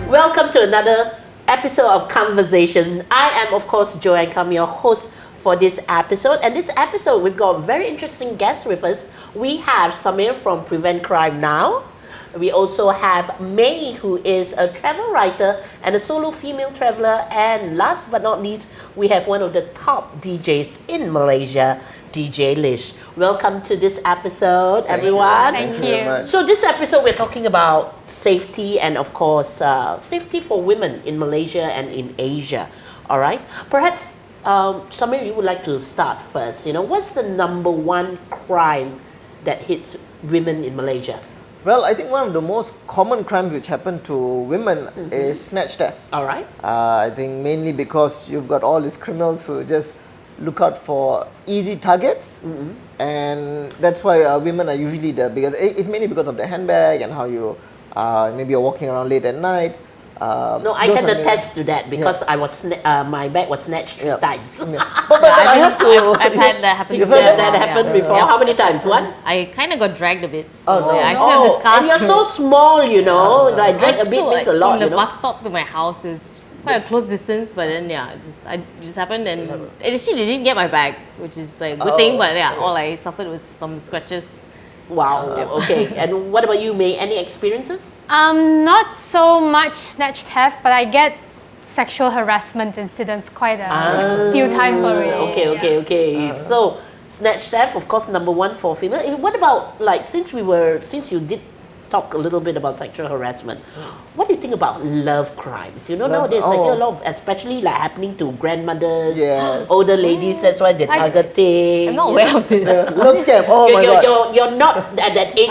Welcome to another episode of Kamversations. I am, of course, Joanne Kam, your host for this episode. And this episode, we've got very interesting guests with us. We have Samir from Prevent Crime Now. We also have May, who is a travel writer and a solo female traveler. And last but not least, we have one of the top DJs in Malaysia, DJ Lish. Welcome to this episode, everyone. Thank you very much. So this episode, we're talking about safety and, of course, safety for women in Malaysia and in Asia. All right. Perhaps, Samir, you would like to start first. What's the number one crime that hits women in Malaysia? Well, I think one of the most common crimes which happen to women is snatch theft. All right. I think mainly because you've got all these criminals who just look out for easy targets, and that's why women are usually the biggest. It's mainly because of the handbag and how you maybe you're walking around late at night. No, I can attest to that because I was my bag was snatched 3 times. But I have to. I've had that happen. You've before. had that happen before? Yeah. How many times? One? I kind of got dragged a bit. So Oh, no. I still have this cast. And you're so small, like drag a bit means a lot. From the bus stop to my house is quite a close distance, but then it just happened, and it actually didn't get my bag, which is like a good thing. But all I suffered was some scratches. Wow. Okay. And what about you, May? Any experiences? Not so much snatch theft, but I get sexual harassment incidents quite a few times already. Okay. So, snatch theft, of course, number one for female. What about, since you did talk a little bit about sexual harassment, what do you think about love crimes? Nowadays I hear a lot of, especially happening to grandmothers, older ladies, that's why they're targeting. I'm not aware of this. Love scam. Oh my god. You're not at that age.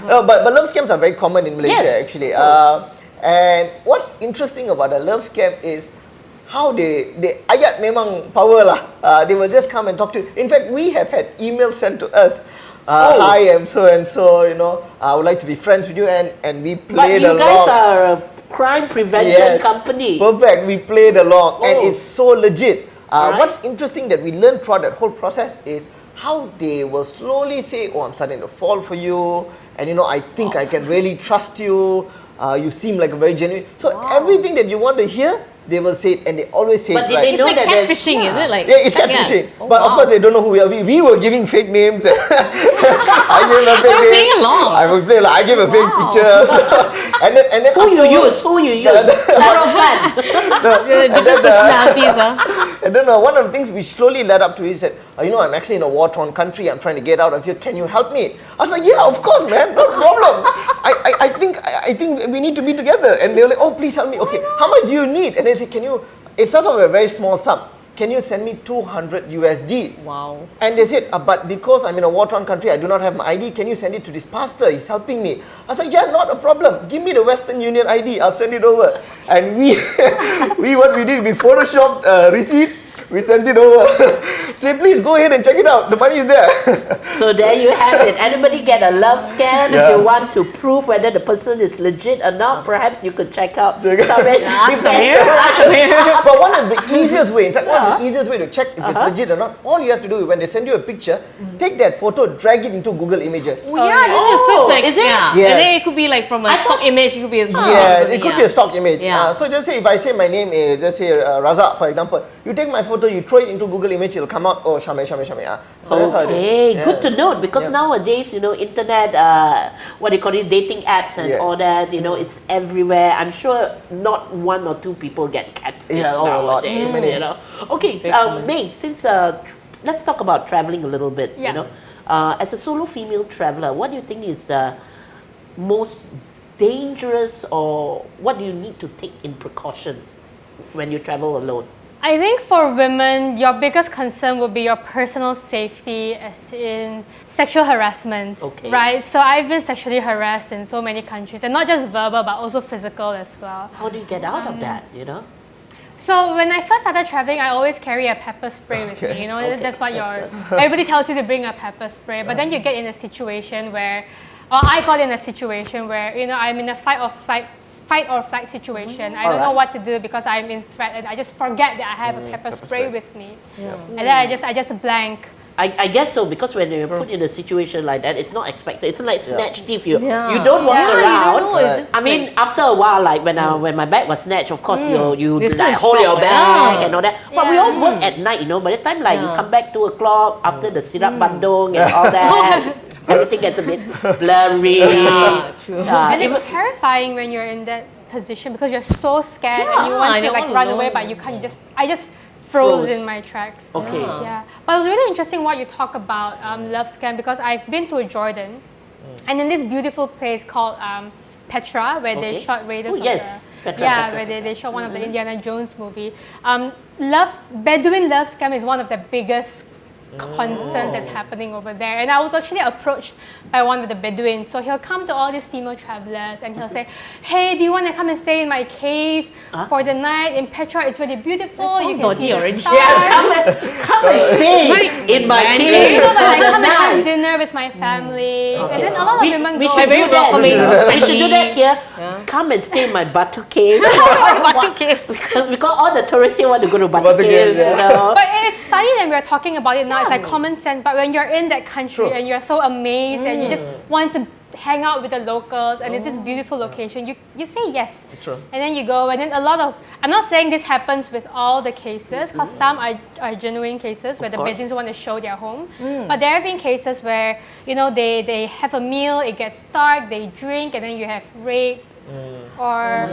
But love scams are very common in Malaysia actually. And what's interesting about a love scam is how they ayat memang power lah. They will just come and talk to you. In fact, we have had emails sent to us. Hi, I'm so and so. I would like to be friends with you, and we played along. But you guys are a crime prevention company. Perfect. We played along, and it's so legit. Right. What's interesting that we learned throughout that whole process is how they will slowly say, "Oh, I'm starting to fall for you, and I think I can really trust you. You seem like a very genuine." So everything that you want to hear, they will say it, and they always say But it did right. they know It's like that catfishing, is it? It's catfishing. But of course, they don't know who we are. We were giving fake names. I gave a fake name. playing along. I would play like I gave a fake picture. And then Who you use? Shahrukh Khan. Different personalities, And then one of the things we slowly led up to is that, I'm actually in a war-torn country. I'm trying to get out of here. Can you help me? I was like, yeah, of course, man. No problem. I think we need to be together. And they were like, oh, please help me. Okay, how much do you need? And they say, it starts off with a very small sum. Can you send me 200 USD? Wow. And they said, but because I'm in a war-torn country, I do not have my ID. Can you send it to this pastor? He's helping me. I said, yeah, not a problem. Give me the Western Union ID. I'll send it over. And we did, we photoshopped a receipt. We sent it over. Say, please go ahead and check it out. The money is there. So there you have it. Anybody get a love scam? If you want to prove whether the person is legit or not, perhaps you could check out Shahrukh. But one of the easiest way, in fact, one of the easiest way to check if it's legit or not, all you have to do is when they send you a picture, take that photo, drag it into Google Images. Then you search is it? And then it could be like from a stock image. It could be a stock. It could be a stock image. So just say if I say my name is, just say Razak, for example, you take my photo, you throw it into Google Image, it'll come out, Shame. So that's how it is. Good to note because nowadays, internet, what they call it, dating apps and all that, it's everywhere. I'm sure not 1 or 2 people get catfished nowadays. A lot. Okay, May, since let's talk about traveling a little bit. As a solo female traveler, what do you think is the most dangerous, or what do you need to take in precaution when you travel alone? I think for women, your biggest concern would be your personal safety, as in sexual harassment, right? So I've been sexually harassed in so many countries, and not just verbal, but also physical as well. How do you get out of that, So when I first started traveling, I always carry a pepper spray with me. That's what everybody tells you to bring a pepper spray, but then you get in a situation where, or I got in a situation where, I'm in a fight or flight situation. I don't know what to do because I'm in threat, and I just forget that I have a pepper spray with me. And then I just blank. I guess so, because when you're put in a situation like that, it's not expected. It's like snatch thief. You Yeah. don't walk Yeah, you around. don't know, it's just I mean, after a while, like when my bag was snatched, of course you You're still like in hold your shock, bag yeah. and all that. But we all work at night, By the time like you come back 2 o'clock after the sirap bandung and all that, everything gets a bit blurry. Yeah, true. And Even- it's terrifying when you're in that position because you're so scared and you Yeah, want I to don't like wanna run know. away, but you can't. I just froze Froze. in my tracks. Okay. Yeah, but it was really interesting what you talk about love scam, because I've been to Jordan, and in this beautiful place called Petra, where they Okay. shot Raiders Oh, of yes. the Petra, yeah, Petra, where they shot one of the Mm-hmm. Indiana Jones movie. Bedouin love scam is one of the biggest concern that's happening over there. And I was actually approached by one of the Bedouins. So he'll come to all these female travelers and he'll say, hey, do you want to come and stay in my cave for the night in Petra? It's really beautiful. That You sounds can see dodgy the already. stars. Yeah, come and stay in my cave. You know, but like for the come and have night. dinner with my family. And then a lot of women We go. should very do that. welcoming. We should do that here. Come and stay in my Batu cave. Batu cave. Because all the tourists here want to go to Batu Batu caves, caves, yeah. But it's funny that we're talking about it now. It's like common sense. But when you're in that country and you're so amazed and you just want to hang out with the locals and it's this beautiful location, you say yes. True. And then you go, and then a lot of, I'm not saying this happens with all the cases, because some are genuine cases where the course. Bedouins want to show their home. But there have been cases where, they have a meal, it gets dark, they drink, and then you have rape. Or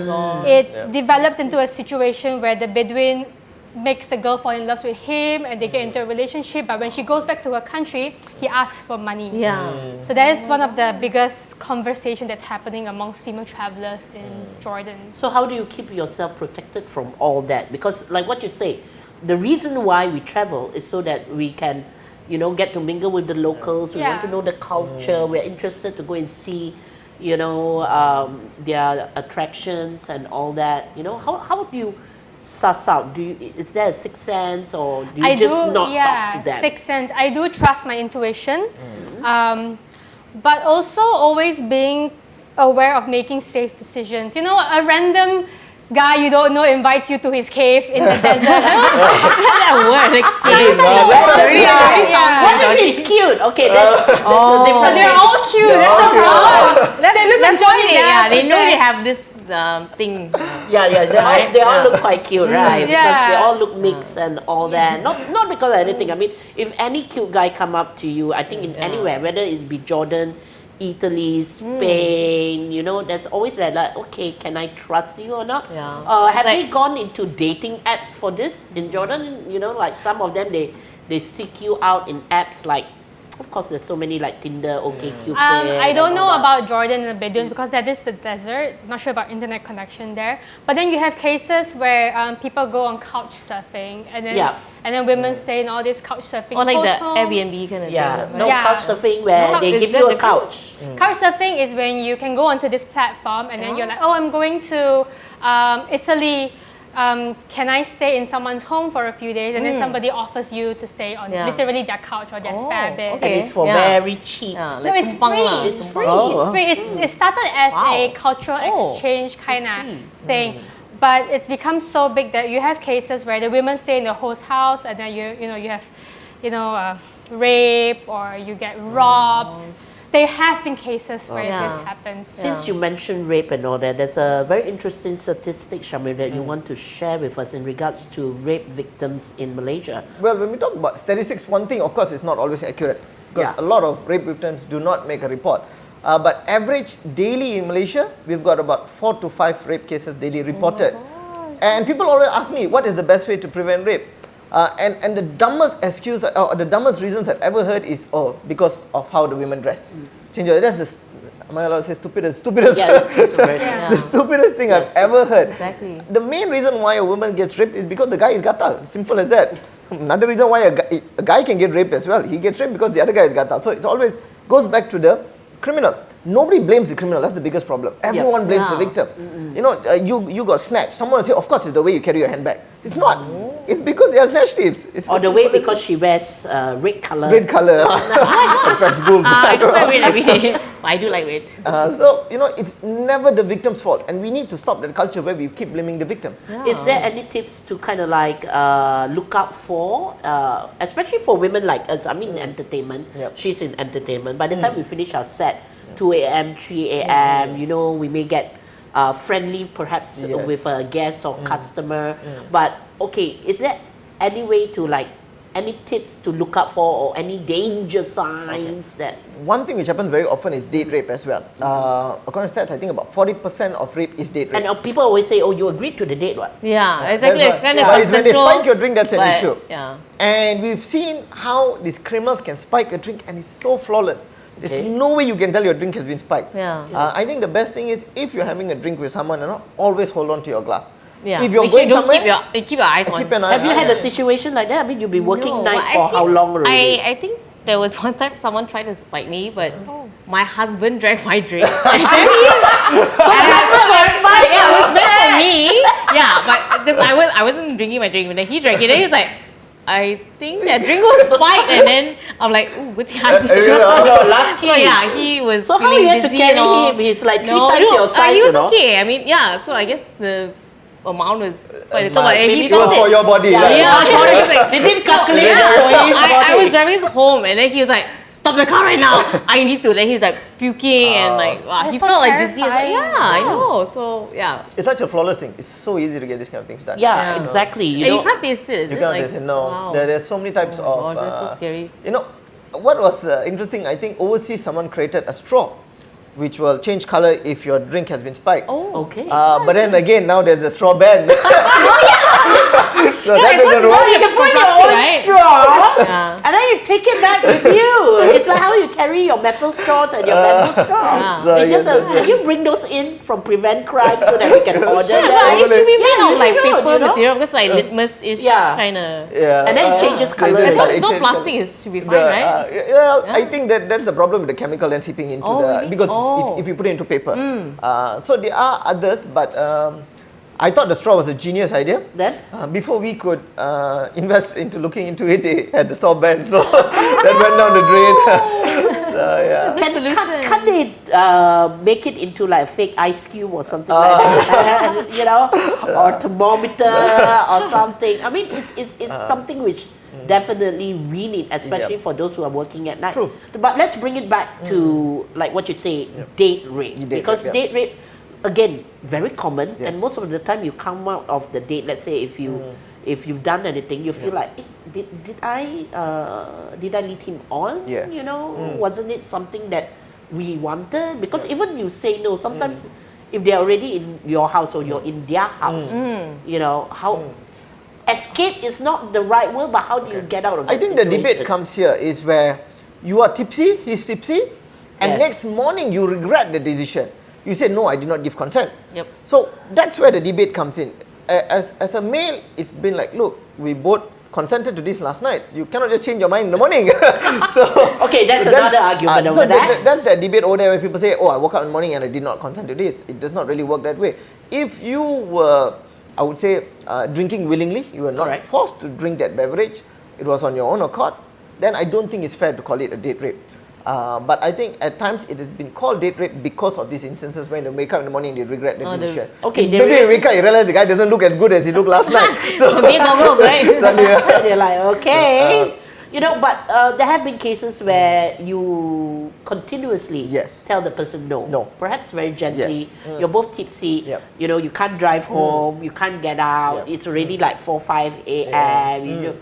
it develops into a situation where the Bedouin makes the girl fall in love with him and they get into a relationship, but when she goes back to her country, he asks for money. Yeah. So that is one of the biggest conversation that's happening amongst female travelers in Jordan. So how do you keep yourself protected from all that? Because like what you say, the reason why we travel is so that we can, get to mingle with the locals. We want to Yeah. know the culture. We're interested to go and see, their attractions and all that. How do you suss out? Is there a sixth sense, or do you just not talk to them? Sixth sense. I do trust my intuition, but also always being aware of making safe decisions. A random guy you don't know invites you to his cave in the desert. That word, like, Yeah. What if he's cute? Okay, that's a different But they're thing. all cute. That's the problem. They look like Johnny Depp. Yeah, they know Okay. they have this thing. Yeah, they all look quite cute, right? Because Yeah. they all look mixed and all that. Not because of anything. I mean, if any cute guy come up to you, I think in anywhere, whether it be Jordan, Italy, Spain, there's always that like, okay, can I trust you or not? Yeah. Have Like- they gone into dating apps for this in Jordan? Like some of them they seek you out in apps like, of course, there's so many like Tinder, OkCupid. I don't and know all that. about Jordan and the Bedouins because that is the desert. Not sure about internet connection there. But then you have cases where people go on couch surfing and then women stay in all these couch surfing. Or like the hotels. Airbnb kind of Yeah, thing. no Yeah. couch surfing where No, they is give that you a different? couch. Couch surfing is when you can go onto this platform and then you're like, oh, I'm going to Italy. Can I stay in someone's home for a few days? And then somebody offers you to stay on literally their couch or their spare bed. okay. And it's for Yeah. very cheap. Yeah, No, like it's tumpang free. lah. It's free. It's free. It started as a cultural Oh, exchange kind of free. thing, but it's become so big that you have cases where the women stay in the host house, and then you have rape or you get robbed. There have been cases where Yeah. this happens. Since you mentioned rape and all that, there's a very interesting statistic, Shamir, that you want to share with us in regards to rape victims in Malaysia. Well, when we talk about statistics, one thing, of course, is not always accurate because a lot of rape victims do not make a report. But average daily in Malaysia, we've got about 4 to 5 rape cases daily reported. And people always ask me, what is the best way to prevent rape? And the dumbest excuse or the dumbest reasons I've ever heard is, because of how the women dress. That's the, am I allowed to say stupidest? Yeah, that's very The stupidest thing I've ever heard. Exactly. The main reason why a woman gets raped is because the guy is gatal. Simple as that. Another reason why a guy can get raped as well. He gets raped because the other guy is gatal. So it always goes back to the criminal. Nobody blames the criminal. That's the biggest problem. Everyone blames the victim. You got snatched. Someone will say, of course, it's the way you carry your handbag. It's not. It's because they are snatch thieves. It's Or as the way simple as because she wears red color. red color attracts wolves. I don't wear red every day. I do like red. So, it's never the victim's fault, and we need to stop that culture where we keep blaming the victim. Is there any tips to kind of like look out for, especially for women like us? I mean, entertainment. Yep. She's in entertainment. By the time we finish our set, 2 a.m., 3 a.m., we may get friendly perhaps Yes. with a guest or customer. But okay, is there any way to like, any tips to look out for or any danger signs that? One thing which happens very often is date rape as well. According to stats, I think about 40% of rape is date rape. And people always say, oh, you agreed to the date, what? Yeah, exactly. That's Kind right. of But it's when they consensual. spike your drink, that's an but, issue. Yeah. And we've seen how these criminals can spike a drink and it's so flawless. There's Okay. no way you can tell your drink has been spiked. Yeah. I think the best thing is if you're having a drink with someone, always hold on to your glass. Yeah. If you're Make sure going you don't somewhere, keep your eyes on. keep an eye. Have you had a situation like that? I mean, you've been working No, night but for how actually, long already? I think there was one time someone tried to spike me, but my husband drank my drink. And then it was meant for me. Yeah, but because I wasn't drinking my drink, but then he drank it. Then he was like, I think that drink was spiked, and then I'm like, ooh, good time. Oh, lucky. So yeah, he was. So how feeling you had to dizzy carry and all. him? He's like three times your size, He was you know? okay. I mean, yeah. So I guess the amount was quite little, but maybe he It was felt for it. your body. Yeah, right? Yeah, he was like, They didn't calculate yeah, that for so his I body. was driving home, and then he was like, "Stop the car right now! I need to." Then he's like puking and like, wow, he That's so felt like dizzy. I was like, terrifying. yeah, I know. So yeah, It's such a flawless thing. It's so easy to get this kind of things done. Yeah, Yeah. exactly. You and know, you can't taste it. Is You it? can't Like, taste it. No, wow. there's so many types of. gosh, that's so scary. What was interesting? I think overseas someone created a straw, which will change color if your drink has been spiked. Oh, okay. But then again, now there's a straw ban. So that doesn't Oh, work. you can put your plastic, own right? straw, Yeah. and then you take it back with you. It's like how you carry your metal straws and your bamboo straws. Yeah. So, They just, yes, can you bring those in from Prevent Crime so that we can order Sure, them? but it should be Yeah, made you of like should, paper you know? material because like litmus-ish Yeah. kind of. Yeah. And then it changes colour. As As long long as it's not changes plastic, colour. it should be fine, right? I think that's the problem with the chemical and seeping into Oh, really? because Oh. if you put it into paper. So there are others, but I thought the straw was a genius idea. Then? Before we could invest into looking into it, they had the straw ban, so that went down the drain. So yeah. Good solution. Can't they make it into like a fake ice cube or something like that? You know, or thermometer or something. I mean, it's something which definitely we need, especially Yep. for those who are working at night. True. But let's bring it back to like what you say, date rape, Date because rape, yeah. date rape, again, very common, Yes. and most of the time you come out of the date. Let's say if you've done anything, you feel like, did I lead him on? Yeah. You know, wasn't it something that we wanted? Because even you say no, sometimes if they're already in your house or you're in their house, you know, how escape is not the right word, but how do you get out of that I think the situation? debate comes here is where you are tipsy, he's tipsy, and Yes. next morning you regret the decision. You say, no, I did not give consent. Yep. So that's where the debate comes in. As a male, it's been like, look, we both consented to this last night. You cannot just change your mind in the morning. So Okay, that's another argument so over that. That's the debate over there where people say, oh, I woke up in the morning and I did not consent to this. It does not really work that way. If you were, I would say, drinking willingly, you were not Correct. forced to drink that beverage, it was on your own accord, then I don't think it's fair to call it a date rape. But I think at times it has been called date rape because of these instances when they wake up in the morning and they regret the decision. Okay, they Maybe you wake up, you realize the guy doesn't look as good as he looked last night. So Be goggles, right? suddenly, They're like, okay. You know, but there have been cases where you continuously Yes. tell the person no. No. Perhaps very gently. Yes. You're both tipsy. Yep. You know, you can't drive home. You can't get out. Yep. It's already like 4, 5 a.m. Yeah. You know,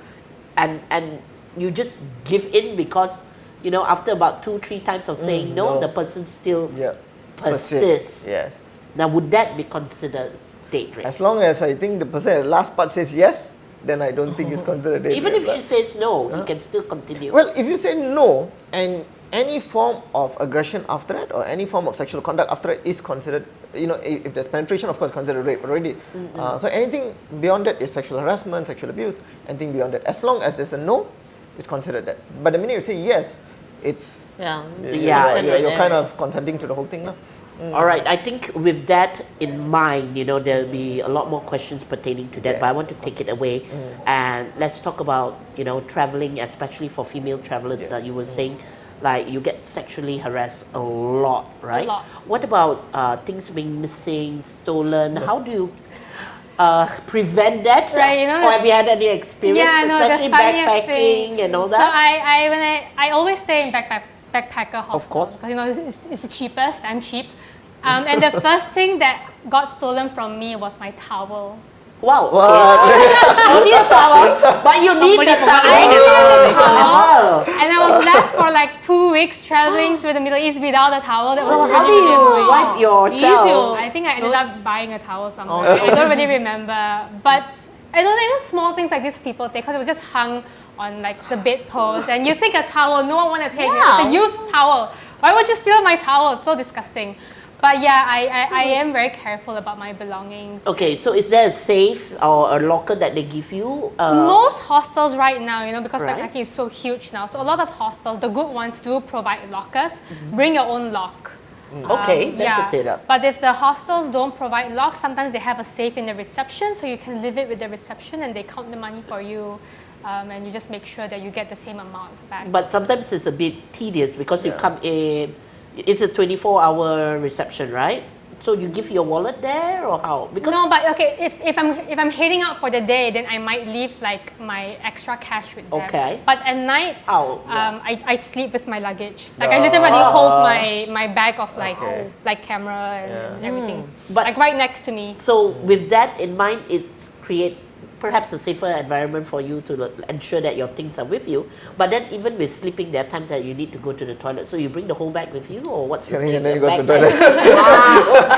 and you just give in because, you know, after about 2, 3 times of saying no, no. the person still yeah. persists. Yes. Now, would that be considered date rape? As long as I think the person at the last part says yes, then I don't think it's considered date Even rape, if right? she says no, he can still continue. Well, if you say no and any form of aggression after that or any form of sexual conduct after it is considered, you know, if there's penetration, of course, considered rape already. So anything beyond that is sexual harassment, sexual abuse, anything beyond that. As long as there's a no, it's considered that. But the minute you say yes, it's Yeah. Yeah, you're yeah, kind of consenting to the whole thing now. All right, I think with that in mind, there'll be a lot more questions pertaining to that, but I want to take it away and let's talk about, traveling, especially for female travelers that you were saying, like you get sexually harassed a lot, right? A lot. What about things being missing, stolen? How do you prevent that? Right, or have you had any experience, especially the funniest backpacking thing. and all So that? I always stay in backpacker hostel. Of course. Because it's the cheapest. I'm cheap. And the first thing that got stolen from me was my towel. Wow. What? Okay. Only a towel, but you need the towel. I needed the Wow. And I was left for like 2 weeks traveling through the Middle East without a towel. That So was how do really, you really annoying. wipe yourself? I think I ended up buying a towel somewhere. I don't really remember. But I don't know, even small things like this people take, because it was just hung on like the bedpost. And you think a towel, no one want to take it. It's a used towel. Why would you steal my towel? It's so disgusting. But yeah, I am very careful about my belongings. Okay, so is there a safe or a locker that they give you? Most hostels right now, because Right. backpacking is so huge now, so a lot of hostels, the good ones do provide lockers. Bring your own lock. Okay, that's a tip. But if the hostels don't provide locks, sometimes they have a safe in the reception, so you can leave it with the reception and they count the money for you. And you just make sure that you get the same amount back. But sometimes it's a bit tedious because you come in, it's a 24-hour reception, right? So you give your wallet there or how? Because No, but okay, if I'm heading out for the day, then I might leave like my extra cash with them. Okay. But at night, How? I sleep with my luggage. Like I literally hold my bag of like camera and everything. But- like right next to me. So with that in mind, it's create perhaps a safer environment for you to ensure that your things are with you. But then even with sleeping, there are times that you need to go to the toilet. So you bring the whole bag with you, or what's the thing? And then you A go to the backpack?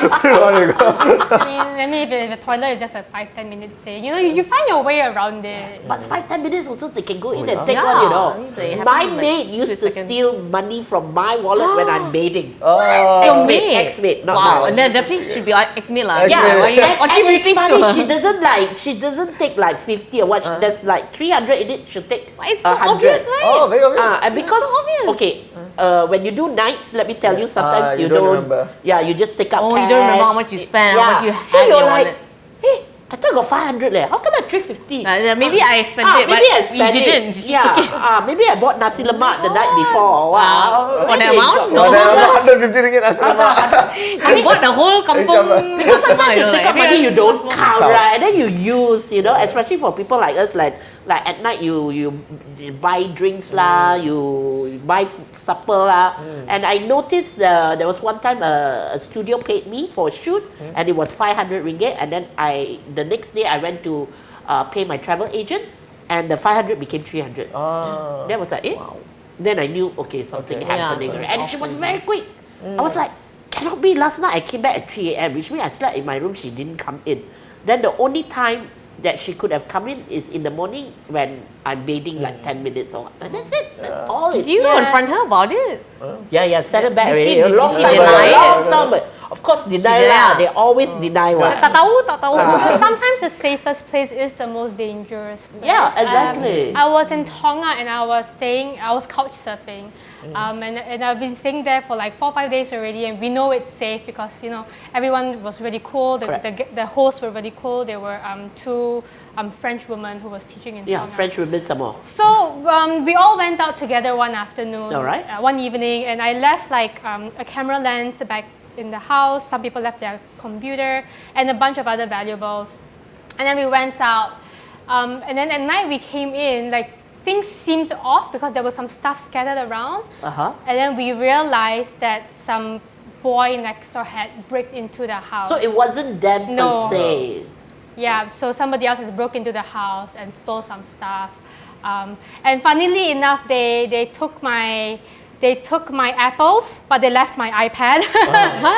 I mean, if the toilet is just a 5-10 minutes stay, you find your way around it. But 5-10 minutes also they can go in yeah. and take Yeah, one, they happen My in, like, maid used to split second. steal money from my wallet when I'm bathing. Oh. Ex-maid, ex-maid, not Wow, mine. and then definitely should be like ex-maid lah. Ex-maid. Yeah, why you And it's contributing to funny, her? she doesn't take like 50 or what. There's like 300 in it. She'll take It's so 100. obvious, right? Oh, very obvious. And because so obvious. okay, when you do nights, let me tell you, sometimes you you don't don't. remember. Yeah, you just take up Oh, cash. you don't remember how much you spent, how much you had So in you're your like, wallet. hey, I thought I got 500 leh. How come I 350? Maybe I spent it, but maybe I spent you it. didn't. She Yeah, took it. maybe I bought nasi lemak the night before. Wow. For the Maybe amount? got- No. Whatever, 150 ringgit nasi lemak. You bought the whole kampung. Because sometimes you take up money you don't count, count. right? And then you use, especially for people like us, like at night you buy drinks lah, you buy supper lah. And I noticed there was one time a studio paid me for a shoot, and it was 500 ringgit. And then the next day I went to pay my travel agent, and the 500 became 300. Ah. That was like, Then I knew, okay, something Okay. happening. Yeah, so And it's she was awful. very quick. I was like, cannot be. Last night I came back at 3 a.m., which means I slept in my room. She didn't come in. Then the only time that she could have come in is in the morning when I'm bathing like 10 minutes or and that's it. That's all. Did you confront her about it? Yeah, send her back Did she- already. A long did she time deny ago, it? long time ago. Of course, deny deny lah. ah? They always deny one. Tak tahu. So sometimes the safest place is the most dangerous place. Yeah, exactly. I was in Tonga and I was couch surfing. And I've been staying there for like 4 or 5 days already, and we know it's safe because everyone was really cool. The hosts were really cool. There were two French women who was teaching in Yeah, Tonga. French women some more. So we all went out together one afternoon, All right. one evening, and I left like a camera lens back in the house. Some people left their computer and a bunch of other valuables. And then we went out, and then at night we came in, like things seemed off because there was some stuff scattered around. And then we realized that some boy next door had bricked into the house. So it wasn't them No. per se. Yeah, so somebody else has broke into the house and stole some stuff. And funnily enough, they took my apples, but they left my iPad.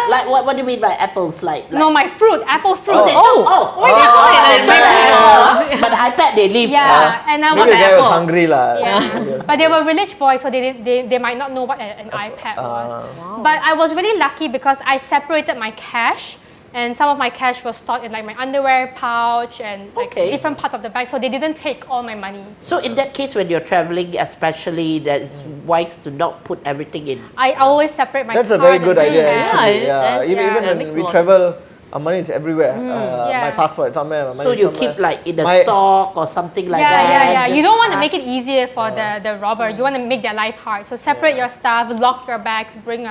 Like what do you mean by apples? Like No, my fruit, apple fruit. They took- but the iPad they leave. Yeah, and I was Maybe the guy was Apple. hungry lah. Yeah, but they were village boys, so they might not know what an iPad was. But I was really lucky because I separated my cash and some of my cash was stored in like my underwear pouch and like Okay. different parts of the bag, so they didn't take all my money. So in that case, when you're traveling, especially, that it's wise to not put everything in. I always separate my That's a card very good and idea, Yeah, actually. that's- Even, yeah, even that when makes a we lot of travel, our money is everywhere. Yeah. My passport somewhere, my money So is you somewhere. keep like in a My- sock or something like yeah, that. yeah, yeah. You just don't want to have- make it easier for the robber. You want to make their life hard. So separate your stuff, lock your bags, bring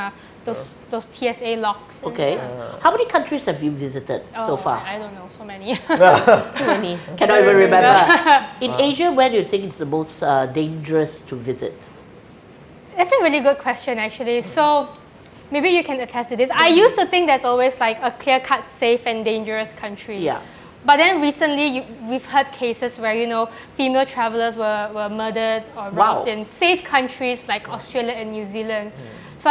those TSA locks. and Okay. How many countries have you visited so far? I don't know, so many. Too many. Cannot even remember. In Asia, where do you think it's the most dangerous to visit? That's a really good question, actually. So maybe you can attest to this. I used to think there's always like a clear-cut safe and dangerous country. Yeah. But then recently, we've heard cases where, you know, female travelers were murdered or robbed in safe countries like Australia and New Zealand. So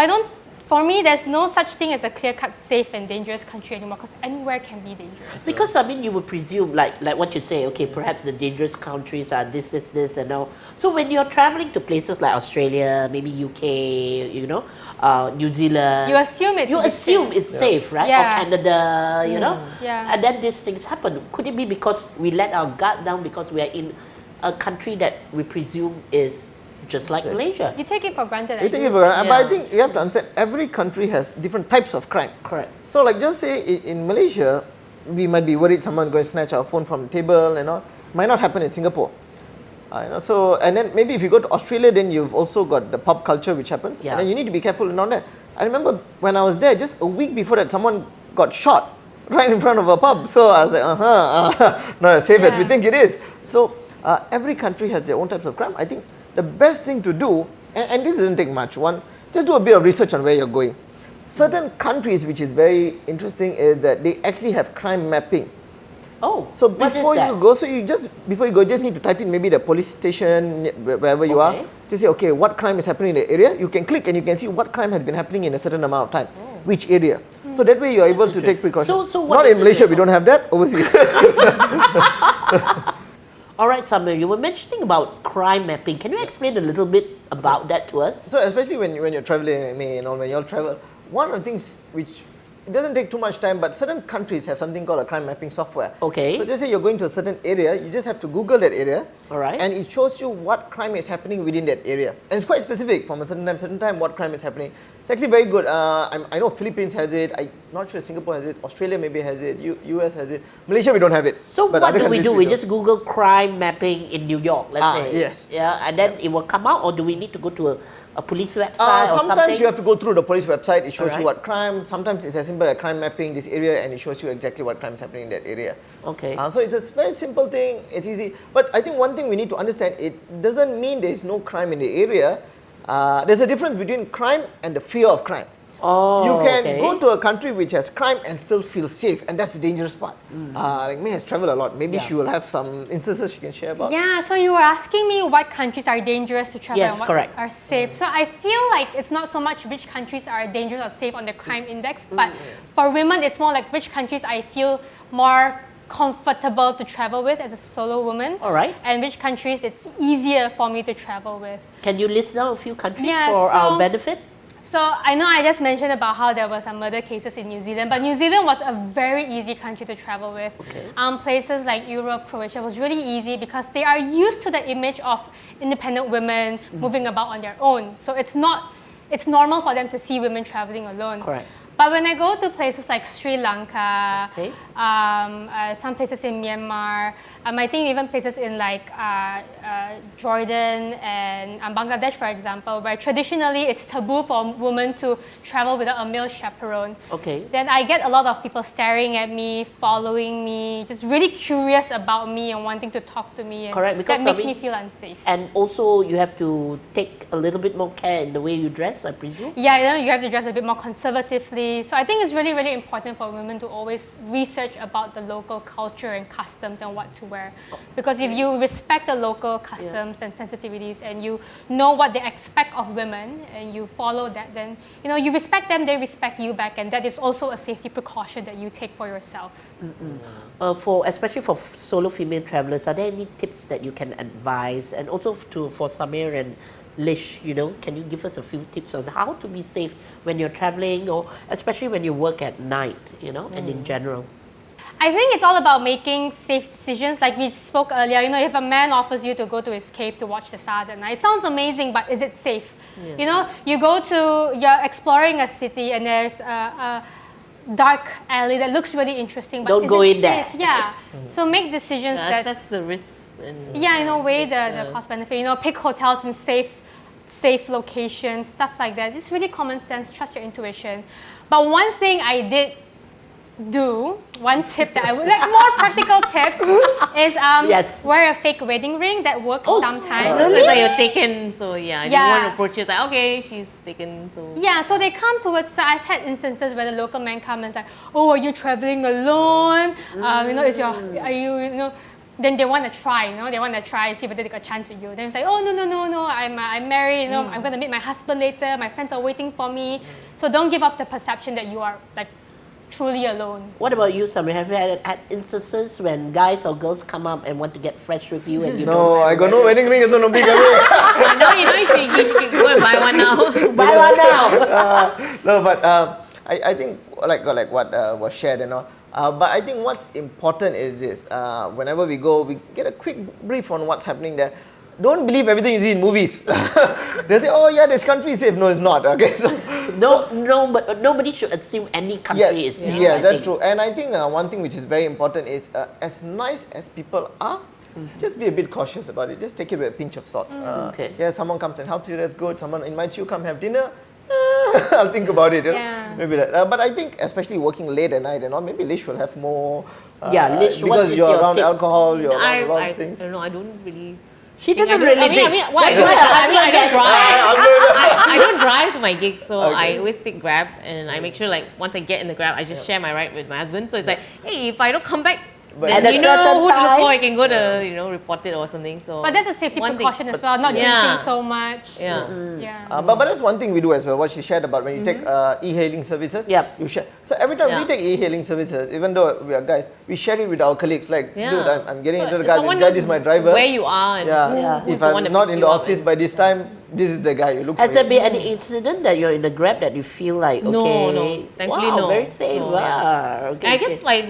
for me, there's no such thing as a clear-cut safe and dangerous country anymore, because anywhere can be dangerous. Because I mean, you would presume, like what you say, okay, perhaps the dangerous countries are this, and all. So when you're traveling to places like Australia, maybe UK, you know, New Zealand, You assume it's safe, right? Yeah. Or Canada, you know. Yeah. And then these things happen. Could it be because we let our guard down because we are in a country that we presume is just like Malaysia? You take it for granted. You take it for granted. But I think you have to understand, every country has different types of crime. Correct. So like just say in Malaysia, we might be worried someone's going to snatch our phone from the table and all. Might not happen in Singapore. So, and then maybe if you go to Australia, then you've also got the pop culture which happens. Yeah. And then you need to be careful and all that. I remember when I was there, just a week before that, someone got shot right in front of a pub. So I was like, not as safe as we think it is. So every country has their own types of crime. I think the best thing to do, and this doesn't take much, just do a bit of research on where you're going. Certain countries, which is very interesting, is that they actually have crime mapping. Oh, So what is before that? you go, before you go, just need to type in maybe the police station wherever you are, Okay. to say, okay, what crime is happening in the area. You can click and you can see what crime has been happening in a certain amount of time, which area. So that way you are able to take precautions. So what Not is in Malaysia, it? we don't have that. Overseas. All right, Samir, you were mentioning about crime mapping. Can you explain a little bit about that to us? So especially when you're traveling, when you all travel, one of the things which it doesn't take too much time, but certain countries have something called a crime mapping software. Okay. So just say you're going to a certain area, you just have to Google that area. All right. And it shows you what crime is happening within that area. And it's quite specific from a certain time, what crime is happening. It's actually very good. I know Philippines has it. I'm not sure Singapore has it. Australia maybe has it. US has it. Malaysia, we don't have it. So But what other do we countries do? We don't. just Google crime mapping in New York, let's say. Yes. Yeah, and then it will come out, or do we need to go to a police website or Sometimes something? you have to go through the police website. It shows you Alright. what crime. Sometimes it's as simple as crime mapping this area, and it shows you exactly what crime is happening in that area. Okay. So it's a very simple thing. It's easy. But I think one thing we need to understand, it doesn't mean there is no crime in the area. There's a difference between crime and the fear of crime. Oh, You can okay. go to a country which has crime and still feel safe, and that's the dangerous part. Like May has traveled a lot. Maybe Yeah. she will have some instances she can share about. Yeah, so you were asking me what countries are dangerous to travel Yes, and what correct. are safe. So I feel like it's not so much which countries are dangerous or safe on the crime index, but for women, it's more like which countries I feel more comfortable to travel with as a solo woman. All right. And which countries it's easier for me to travel with. Can you list down a few countries Yeah, for our so- benefit? So I know I just mentioned about how there were some murder cases in New Zealand, but New Zealand was a very easy country to travel with. Okay. Places like Europe, Croatia was really easy because they are used to the image of independent women moving about on their own. So it's normal for them to see women traveling alone. Correct. But when I go to places like Sri Lanka, Okay. some places in Myanmar, I think even places in like Jordan and Bangladesh, for example, where traditionally it's taboo for women to travel without a male chaperone. Okay. Then I get a lot of people staring at me, following me, just really curious about me and wanting to talk to me. And Correct, because, that makes I mean- me feel unsafe. And also, you have to take a little bit more care in the way you dress, I presume? Yeah, you have to dress a bit more conservatively. So I think it's really, really important for women to always research about the local culture and customs and what to wear. Because if you respect the local customs and sensitivities and you know what they expect of women and you follow that, then you respect them, they respect you back, and that is also a safety precaution that you take for yourself. Especially for solo female travelers, are there any tips that you can advise? And also for Samir and Lish, can you give us a few tips on how to be safe when you're traveling, or especially when you work at night, and in general? I think it's all about making safe decisions. Like we spoke earlier, if a man offers you to go to his cave to watch the stars at night, it sounds amazing, but is it safe? Yeah. You're exploring a city and there's a dark alley that looks really interesting, but Don't is go it in safe? there. Yeah. So make decisions that assess the risks and weigh the cost benefit. Pick hotels in safe locations, stuff like that. Just really common sense. Trust your intuition. But one thing I did do, one tip that I would like, more practical tip is Yes. wear a fake wedding ring. That works sometimes. So it's like you're taken, so yeah, you want to approach you, it's like, okay, she's taken, so. Yeah, so they come towards, so I've had instances where the local man comes and is like, oh, are you traveling alone? Then they want to try, they want to try, see whether they got a chance with you. Then it's like, oh, no, I'm married, I'm going to meet my husband later, my friends are waiting for me. So don't give up the perception that you are like truly alone. What about you, Samir? Have you had instances when guys or girls come up and want to get fresh with you and you No, I got no wedding ring, so no big away. You should go and buy one now. Buy one now. No, but I think like what was shared and all. But I think what's important is this: whenever we go, we get a quick brief on what's happening there. Don't believe everything you see in movies. They say, "Oh yeah, this country is safe." No, it's not. Okay, so But nobody should assume any country is safe. Yeah, I that's think. true. And I think one thing which is very important is, as nice as people are, just be a bit cautious about it. Just take it with a pinch of salt. Okay. Yeah, someone comes and helps you, that's good. Someone invites you, come have dinner. I'll think about it. Yeah. Maybe that. But I think, especially working late at night and all, maybe Lish will have more. Lish, what because is you're your around tip? alcohol, you're around a lot I of things. don't know, I don't really. She doesn't I really don't- drink. I mean, why? That's why I don't drive. I don't drive to my gigs, so Okay. I always take Grab, and I make sure like once I get in the Grab, I just share my ride with my husband. So it's like, hey, if I don't come back, But at then a you know certain who to look time- for. I can go to report it or something. So. But that's a safety one thing. precaution as well, not Yeah. drinking so much. Yeah. Yeah. But that's one thing we do as well. What she shared about when you take e-hailing services, Yep. you share. So every time we Yeah. take e-hailing services, even though we are guys, we share it with our colleagues. Like, Yeah. dude, I'm getting So into the car. someone This guy knows is my driver. Where you are and who's If the one I'm that not picked in you the up office and- by this time, this is the guy you look Has for. there been any incident that you're in the Grab that you feel like, No, okay, no. Thankfully, wow, no. very safe. So, Okay, I guess like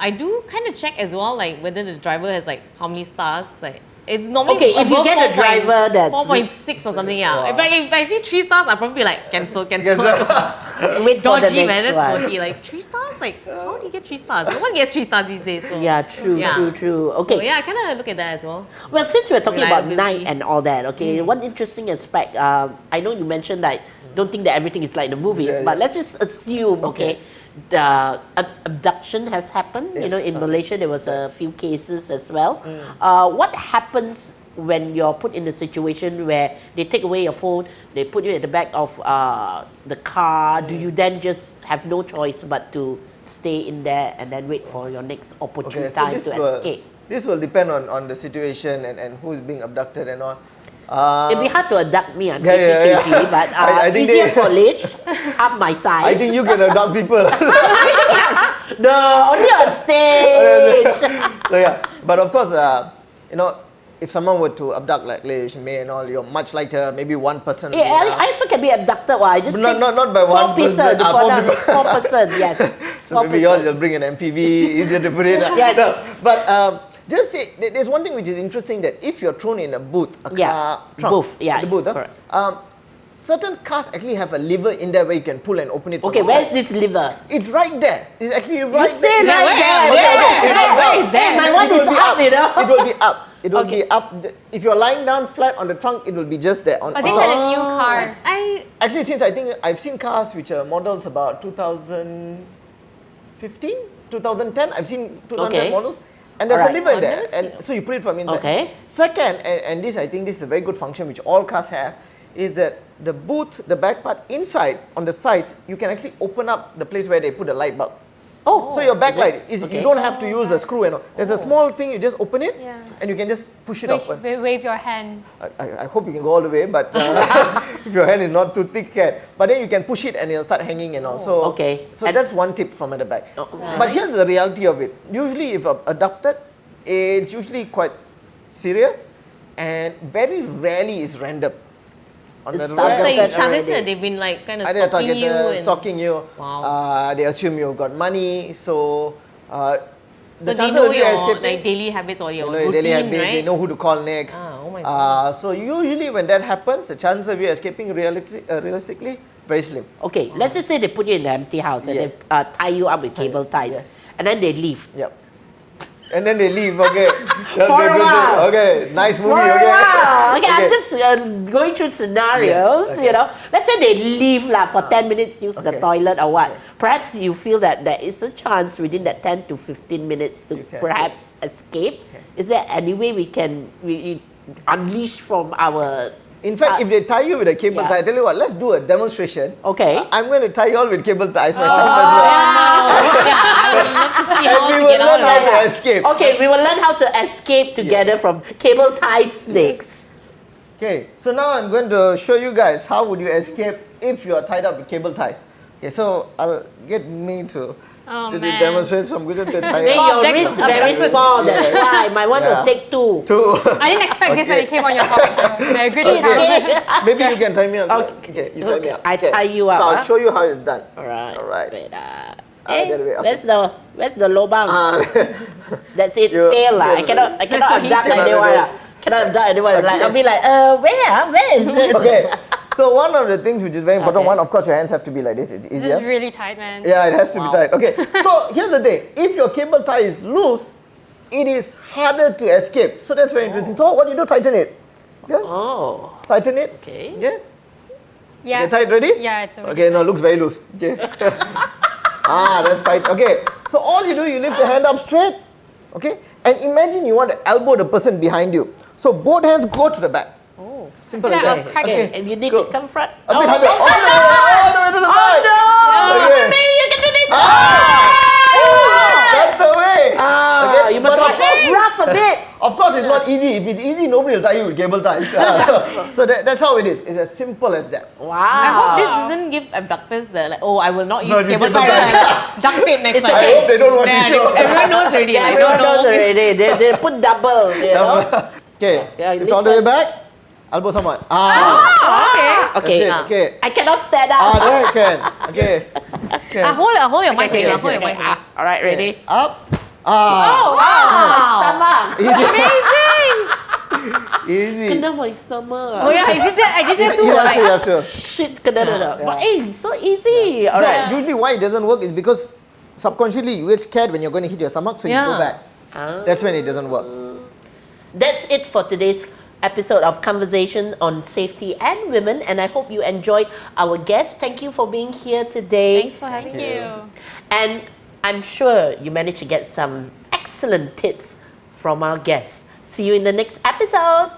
I do kind of check as well, like whether the driver has like how many stars. Like it's normally Okay, if you above get a 4 driver that's 4.6 or something. Yeah. Wow. If I see 3 stars, I'll probably be like cancel. wait for the Dodgy, man. next That's one. dodgy. Like 3 stars. Like how do you get 3 stars? No one gets 3 stars these days. So. Yeah, true. Okay. So yeah, I kind of look at that as well. Well, since we're talking about Reliability. night and all that, okay, one interesting aspect, I know you mentioned that don't think that everything is like the movies, Yeah, but yeah. let's just assume, okay, the abduction has happened. Yes, In Malaysia there was a few cases as well. What happens when you're put in a situation where they take away your phone, they put you at the back of the car? Do you then just have no choice but to stay in there and then wait for your next opportune Okay, so time to escape? this will depend on the situation and who is being abducted and all. It'd be hard to abduct me. I'm Yeah, 80 yeah, kg, yeah. but I think easier they- for Lish, half my size. I think you can abduct people. No, only on stage. So yeah, but of course, if someone were to abduct like Lish, May and all, you're much lighter. Maybe one person. Yeah, I also can be abducted. I just Not- take not by one 4 person. person, four people. 4 person, yes. So 4 maybe yours will bring an MPV, easier to put in. Yes. No, but just say, there's one thing which is interesting, that if you're thrown in a booth, a Yeah, car trunk, booth, yeah, the booth, correct. certain cars actually have a lever in there where you can pull and open it from Okay, where's inside. this liver? It's right there. It's actually right You say there. right where? there. Where? Where is that? My one It is will be up, you know. It will be up. It will Okay. be up. If you're lying down flat on the trunk, it will be just there. But these are the new cars. Actually, since I think I've seen cars which are models about 2015, 2010, I've seen 2010 Okay. models. And there's Alright. a lever in I've there. never And so you put it from inside. Okay. Second, and this I think this is a very good function which all cars have, is that the booth, the back part inside, on the sides, you can actually open up the place where they put the light bulb. Oh, So your backlight is okay. you don't have to use a screw and all. There's a small thing, you just open it Yeah. and you can just push it Wave, open. wave your hand. I hope you can go all the way, but if your hand is not too thick, but then you can push it and it'll start hanging and all. So, Okay. so And- that's one tip from at the back. Oh, But here's the reality of it. Usually, if abducted, it's usually quite serious. and very rarely is random. On It's the targeted. So random- it's targeted. already. They've been like kind of They're stalking you. targeted, And, stalking you. Wow. They assume you've got money, so so the they chances know of you your escaping, like daily habits or your you know, your routine, daily habit, right? they know who to call next. Oh my God. So usually when that happens, the chances of you escaping realistically, very slim. Okay, let's just say they put you in an empty house and Yes. they tie you up with cable ties, Yes. and then they leave. Yep. And then they leave, okay. For a while. Okay, nice movie, For a okay. while. Okay, I'm just going through scenarios, Yeah, okay. you know. Let's say they leave for 10 minutes, use the Okay. toilet or what. Okay. Perhaps you feel that there is a chance within that 10 to 15 minutes to You can perhaps escape. Is there any way we can unleash from our... In fact, if they tie you with a cable Yeah. tie, I tell you what, let's do a demonstration. Okay. I'm going to tie you all with cable ties myself as well. Yeah, I would love to see And how we to will get out learn of how that. to escape. Okay, we will learn how to escape together from cable-tied snakes. Okay, so now I'm going to show you guys how would you escape if you are tied up with cable ties. Okay, so I'll get me to Oh, this man. demonstration. So I'm going to tie Hey, up. your Object wrist of very abduction. small, that's why. Might want Yeah. to take two. Two. I didn't expect this when Okay. it came on your talk show. I agree to Okay. Maybe you can tie me up. Okay, you tie me Okay, up. I tie you up, So I'll huh? show you how it's done. Alright. Alright. Wait, that way, okay. where's the lobang? That's it, You- fail lah. I you- cannot That's what he abduct said. anyone lah. Cannot abduct anyone. Like, Okay. I'll be like, where is it? Okay, so one of the things which is very important, Okay. one, of course, your hands have to be like this. It's This easier. is really tight, man. Yeah, it has to be Wow. tight. Okay, so here's the thing. If your cable tie is loose, it is harder to escape. So that's very interesting. So what do you do? Tighten it. Okay? Oh, Tighten it. okay. Yeah. Yeah. Okay, tight, ready? Yeah, it's already Okay, no, looks very loose. Okay. That's tight. Okay, so all you do, you lift your hand up straight. Okay, and imagine you want to elbow the person behind you. So both hands go to the back. Oh. Simple I as feel that. like I'll crack Okay, it. and you need Go. to come front. A bit harder. All the way to the side. no! Okay. Come with me, you can do this! That's the way. Okay, You must but of like course- rough a bit. Of course, it's not easy. If it's easy, nobody will tie you with cable ties. So that's how it is. It's as simple as that. Wow. I hope this doesn't give abductors the like, oh, I will not use No, just cable cable tie. tie. Duct tape next It's time. okay. I hope they don't watch Yeah, the show. everyone knows already. Yeah, like, everyone don't knows know. already. They put double, you know? Okay, Yeah, lift lift all the way first. back. Elbow someone. Oh, okay. Okay. That's it, okay. I cannot stand up. There you can. Okay. Okay. I'll hold your mic for Okay, you. okay, I'll hold your okay. mic for you. All right, ready? Up. Wow. Stomach. Amazing. Easy. Kena my stomach. Oh yeah, I did that. I did that too. You have Like, to, you have to. Shit, kena Yeah. But hey, so easy. All So right. usually why it doesn't work is because subconsciously you get scared when you're going to hit your stomach, so you go Yeah. back. Ah. That's when it doesn't work. That's it for today's episode of Conversation on Safety and Women, and I hope you enjoyed our guest. Thank you for being here today. thanks for having Thank me. you. And I'm sure you managed to get some excellent tips from our guests. See you in the next episode.